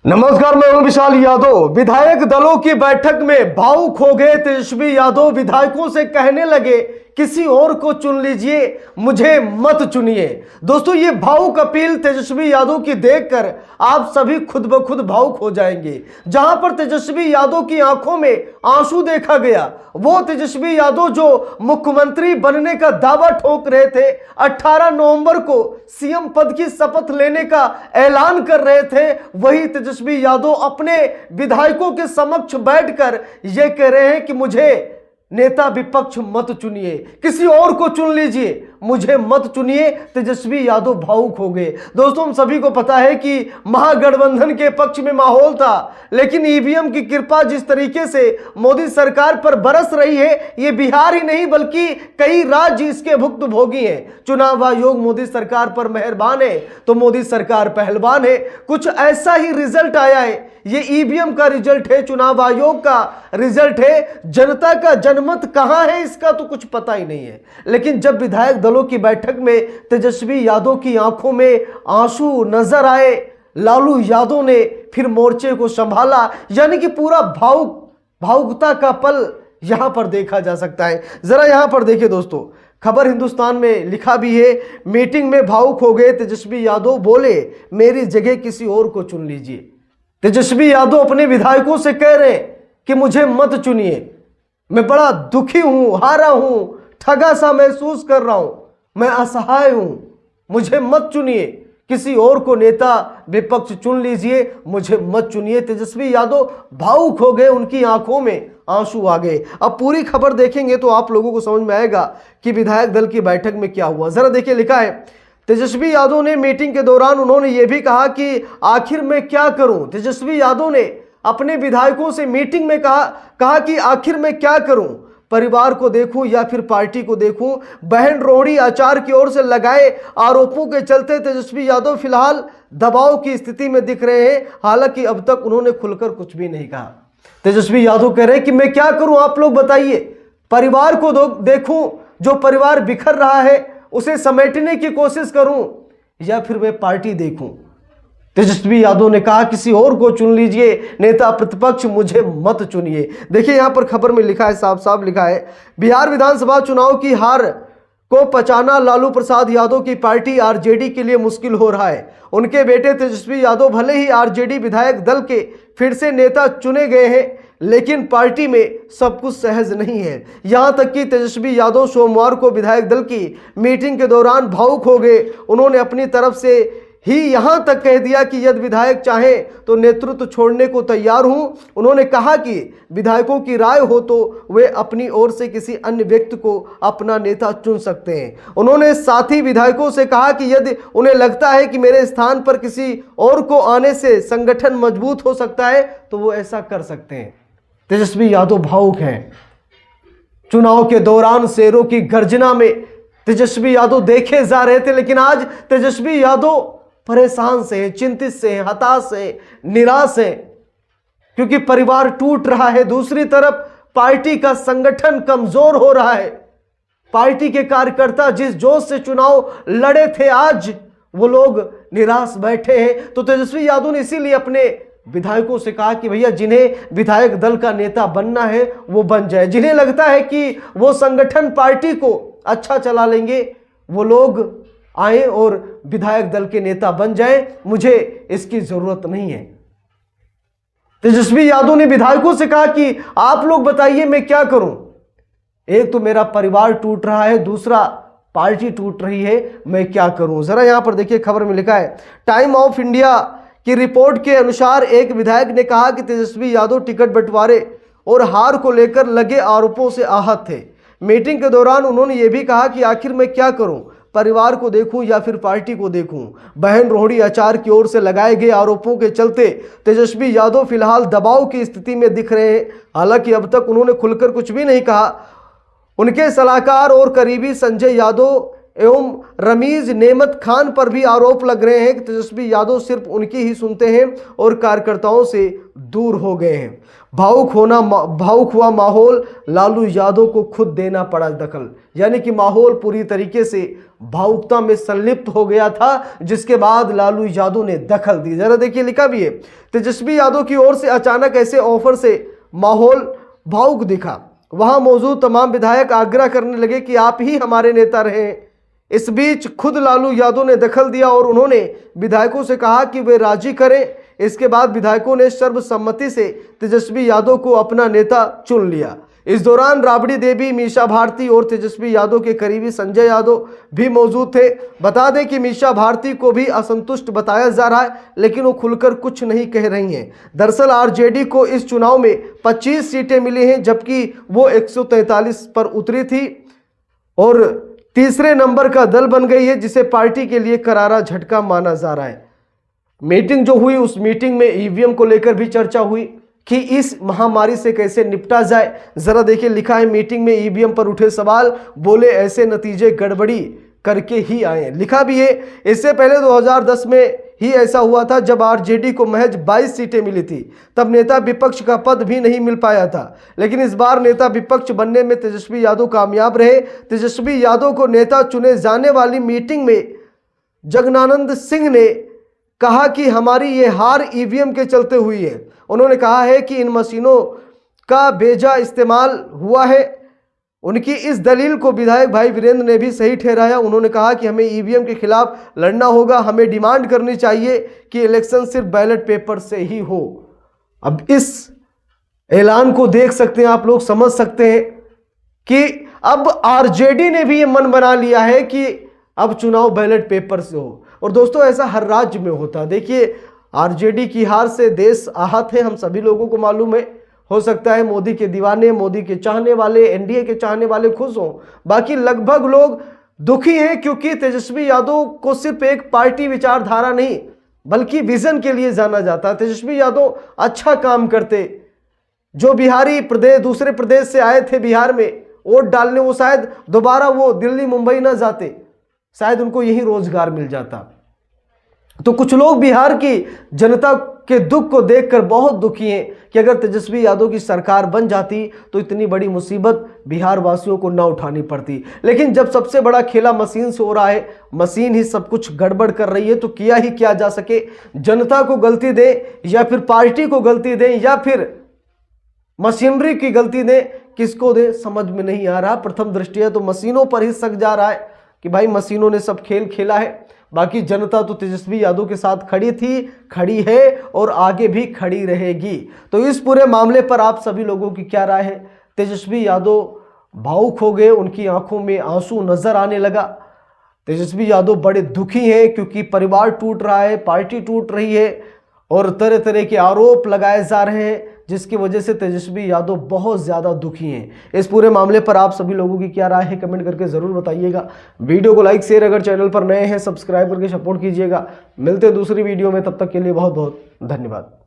नमस्कार, मैं हूं विशाल यादव। विधायक दलों की बैठक में भावुक हो गए तेजस्वी यादव। विधायकों से कहने लगे किसी और को चुन लीजिए, मुझे मत चुनिए। दोस्तों, ये भावुक अपील तेजस्वी यादव की देखकर आप सभी खुद ब खुद भावुक हो जाएंगे। जहां पर तेजस्वी यादव की आंखों में आंसू देखा गया, वो तेजस्वी यादव जो मुख्यमंत्री बनने का दावा ठोक रहे थे, 18 नवंबर को सीएम पद की शपथ लेने का ऐलान कर रहे थे, वही तेजस्वी यादव अपने विधायकों के समक्ष बैठकर यह कह रहे हैं कि मुझे नेता विपक्ष मत चुनिए, किसी और को चुन लीजिए, मुझे मत चुनिए। तेजस्वी यादव भावुक हो गए। दोस्तों, हम सभी को पता है कि महागठबंधन के पक्ष में माहौल था, लेकिन ईवीएम की कृपा जिस तरीके से मोदी सरकार पर बरस रही है, ये बिहार ही नहीं बल्कि कई राज्य इसके भुक्तभोगी हैं। चुनाव आयोग मोदी सरकार पर मेहरबान है तो मोदी सरकार पहलवान है। कुछ ऐसा ही रिजल्ट आया है। ये ईवीएम का रिजल्ट है, चुनाव आयोग का रिजल्ट है। जनता का जनमत कहां है इसका तो कुछ पता ही नहीं है। लेकिन जब विधायक दलों की बैठक में तेजस्वी यादव की आंखों में आंसू नजर आए, लालू यादव ने फिर मोर्चे को संभाला। यानी कि पूरा भावुकता का पल यहां पर देखा जा सकता है। जरा यहां पर देखिए दोस्तों, खबर हिंदुस्तान में लिखा भी है, मीटिंग में भावुक हो गए तेजस्वी यादव, बोले मेरी जगह किसी और को चुन लीजिए। तेजस्वी यादव अपने विधायकों से कह रहे कि मुझे मत चुनिए, मैं बड़ा दुखी हूं, हारा हूं, ठगा सा महसूस कर रहा हूं, मैं असहाय हूं, मुझे मत चुनिए, किसी और को नेता विपक्ष चुन लीजिए, मुझे मत चुनिए। तेजस्वी यादव भावुक हो गए, उनकी आंखों में आंसू आ गए। अब पूरी खबर देखेंगे तो आप लोगों को समझ में आएगा कि विधायक दल की बैठक में क्या हुआ। जरा देखिए, लिखा है तेजस्वी यादव ने मीटिंग के दौरान उन्होंने यह भी कहा कि आखिर मैं क्या करूं। तेजस्वी यादव ने अपने विधायकों से मीटिंग में कहा कि आखिर मैं क्या करूं, परिवार को देखूं या फिर पार्टी को देखूं। बहन रोहिणी आचार्य की ओर से लगाए आरोपों के चलते तेजस्वी यादव फिलहाल दबाव की स्थिति में दिख रहे हैं। हालांकि अब तक उन्होंने खुलकर कुछ भी नहीं कहा। तेजस्वी यादव कह रहे हैं कि मैं क्या करूं, आप लोग बताइए। परिवार को देखूं, जो परिवार बिखर रहा है उसे समेटने की कोशिश करूं या फिर मैं पार्टी देखूं। तेजस्वी यादव ने कहा किसी और को चुन लीजिए, नेता प्रतिपक्ष मुझे मत चुनिए। देखिए, यहां पर खबर में लिखा है, साफ साफ लिखा है, बिहार विधानसभा चुनाव की हार को पचाना लालू प्रसाद यादव की पार्टी आरजेडी के लिए मुश्किल हो रहा है। उनके बेटे तेजस्वी यादव भले ही आरजेडी विधायक दल के फिर से नेता चुने गए हैं, लेकिन पार्टी में सब कुछ सहज नहीं है। यहां तक कि तेजस्वी यादव सोमवार को विधायक दल की मीटिंग के दौरान भावुक हो गए। उन्होंने अपनी तरफ से ही यहां तक कह दिया कि यदि विधायक चाहे तो नेतृत्व छोड़ने को तैयार हूं। उन्होंने कहा कि विधायकों की राय हो तो वे अपनी ओर से किसी अन्य व्यक्ति को अपना नेता चुन सकते हैं। उन्होंने साथी विधायकों से कहा कि यदि उन्हें लगता है कि मेरे स्थान पर किसी और को आने से संगठन मजबूत हो सकता है तो वो ऐसा कर सकते हैं। तेजस्वी यादव भावुक हैं। चुनाव के दौरान शेरों की गर्जना में तेजस्वी यादव देखे जा रहे थे, लेकिन आज तेजस्वी यादव परेशान से हैं, चिंतित से हैं, हताश से, निराश हैं, क्योंकि परिवार टूट रहा है। दूसरी तरफ पार्टी का संगठन कमजोर हो रहा है। पार्टी के कार्यकर्ता जिस जोश से चुनाव लड़े थे, आज वो लोग निराश बैठे हैं। तो तेजस्वी यादव ने इसीलिए अपने विधायकों से कहा कि भैया, जिन्हें विधायक दल का नेता बनना है वो बन जाए, जिन्हें लगता है कि वो संगठन पार्टी को अच्छा चला लेंगे वो लोग आए और विधायक दल के नेता बन जाए, मुझे इसकी जरूरत नहीं है। तेजस्वी यादव ने विधायकों से कहा कि आप लोग बताइए मैं क्या करूं। एक तो मेरा परिवार टूट रहा है, दूसरा पार्टी टूट रही है, मैं क्या करूं। जरा यहां पर देखिए, खबर में लिखा है, टाइम ऑफ इंडिया की रिपोर्ट के अनुसार एक विधायक ने कहा कि तेजस्वी यादव टिकट बंटवारे और हार को लेकर लगे आरोपों से आहत थे। मीटिंग के दौरान उन्होंने यह भी कहा कि आखिर मैं क्या करूं, परिवार को देखूं या फिर पार्टी को देखूं। बहन रोहिणी आचार्य की ओर से लगाए गए आरोपों के चलते तेजस्वी यादव फिलहाल दबाव की स्थिति में दिख रहे हैं। हालांकि अब तक उन्होंने खुलकर कुछ भी नहीं कहा। उनके सलाहकार और करीबी संजय यादव एवं रमीज नेमत खान पर भी आरोप लग रहे हैं कि तेजस्वी यादव सिर्फ उनकी ही सुनते हैं और कार्यकर्ताओं से दूर हो गए हैं। भावुक हुआ माहौल, लालू यादव को खुद देना पड़ा दखल, यानी कि माहौल पूरी तरीके से भावुकता में संलिप्त हो गया था, जिसके बाद लालू यादव ने दखल दी। जरा देखिए, लिखा भी है, तेजस्वी यादव की ओर से अचानक ऐसे ऑफर से माहौल भावुक दिखा। वहां मौजूद तमाम विधायक आग्रह करने लगे कि आप ही हमारे नेता रहें। इस बीच खुद लालू यादव ने दखल दिया और उन्होंने विधायकों से कहा कि वे राजी करें। इसके बाद विधायकों ने सर्वसम्मति से तेजस्वी यादव को अपना नेता चुन लिया। इस दौरान राबड़ी देवी, मीसा भारती और तेजस्वी यादव के करीबी संजय यादव भी मौजूद थे। बता दें कि मीसा भारती को भी असंतुष्ट बताया जा रहा है, लेकिन वो खुलकर कुछ नहीं कह रही हैं। दरअसल आरजेडी को इस चुनाव में 25 सीटें मिली हैं, जबकि वो 143 पर उतरी थी और तीसरे नंबर का दल बन गई है, जिसे पार्टी के लिए करारा झटका माना जा रहा है। मीटिंग जो हुई, उस मीटिंग में ईवीएम को लेकर भी चर्चा हुई कि इस महामारी से कैसे निपटा जाए। जरा देखिए, लिखा है, मीटिंग में ईवीएम पर उठे सवाल, बोले ऐसे नतीजे गड़बड़ी करके ही आए। लिखा भी है, इससे पहले 2010 में ही ऐसा हुआ था, जब आरजेडी को महज 22 सीटें मिली थी। तब नेता विपक्ष का पद भी नहीं मिल पाया था, लेकिन इस बार नेता विपक्ष बनने में तेजस्वी यादव कामयाब रहे। तेजस्वी यादव को नेता चुने जाने वाली मीटिंग में जगनानंद सिंह ने कहा कि हमारी ये हार ईवीएम के चलते हुई है। उन्होंने कहा है कि इन मशीनों का बेजा इस्तेमाल हुआ है। उनकी इस दलील को विधायक भाई वीरेंद्र ने भी सही ठहराया। उन्होंने कहा कि हमें ईवीएम के खिलाफ लड़ना होगा, हमें डिमांड करनी चाहिए कि इलेक्शन सिर्फ बैलेट पेपर से ही हो। अब इस ऐलान को देख सकते हैं आप लोग, समझ सकते हैं कि अब आरजेडी ने भी ये मन बना लिया है कि अब चुनाव बैलेट पेपर से हो। और दोस्तों, ऐसा हर राज्य में होता है। देखिए, आरजेडी की हार से देश आहत है, हम सभी लोगों को मालूम है। हो सकता है मोदी के दीवाने, मोदी के चाहने वाले, एनडीए के चाहने वाले खुश हों, बाकी लगभग लोग दुखी हैं, क्योंकि तेजस्वी यादव को सिर्फ एक पार्टी विचारधारा नहीं बल्कि विजन के लिए जाना जाता है। तेजस्वी यादव अच्छा काम करते। जो बिहारी दूसरे प्रदेश से आए थे बिहार में वोट डालने, वो शायद दोबारा वो दिल्ली मुंबई ना जाते, शायद उनको यही रोजगार मिल जाता। तो कुछ लोग बिहार की जनता के दुख को देखकर बहुत दुखी हैं कि अगर तेजस्वी यादव की सरकार बन जाती तो इतनी बड़ी मुसीबत बिहार वासियों को ना उठानी पड़ती। लेकिन जब सबसे बड़ा खेला मशीन से हो रहा है, मशीन ही सब कुछ गड़बड़ कर रही है, तो किया ही क्या जा सके। जनता को गलती दें या फिर पार्टी को गलती दें या फिर मशीनरी की गलती दें, किसको दें समझ में नहीं आ रहा। प्रथम दृष्टया तो मशीनों पर ही शक जा रहा है कि भाई मशीनों ने सब खेल खेला है। बाकी जनता तो तेजस्वी यादव के साथ खड़ी थी, खड़ी है और आगे भी खड़ी रहेगी। तो इस पूरे मामले पर आप सभी लोगों की क्या राय है? तेजस्वी यादव भावुक हो गए, उनकी आंखों में आंसू नजर आने लगा। तेजस्वी यादव बड़े दुखी हैं क्योंकि परिवार टूट रहा है, पार्टी टूट रही है और तरह तरह के आरोप लगाए जा रहे हैं, जिसकी वजह से तेजस्वी यादव बहुत ज़्यादा दुखी हैं। इस पूरे मामले पर आप सभी लोगों की क्या राय है, कमेंट करके ज़रूर बताइएगा। वीडियो को लाइक शेयर, अगर चैनल पर नए हैं सपोर्ट कीजिएगा। मिलते हैं दूसरी वीडियो में, तब तक के लिए बहुत बहुत धन्यवाद।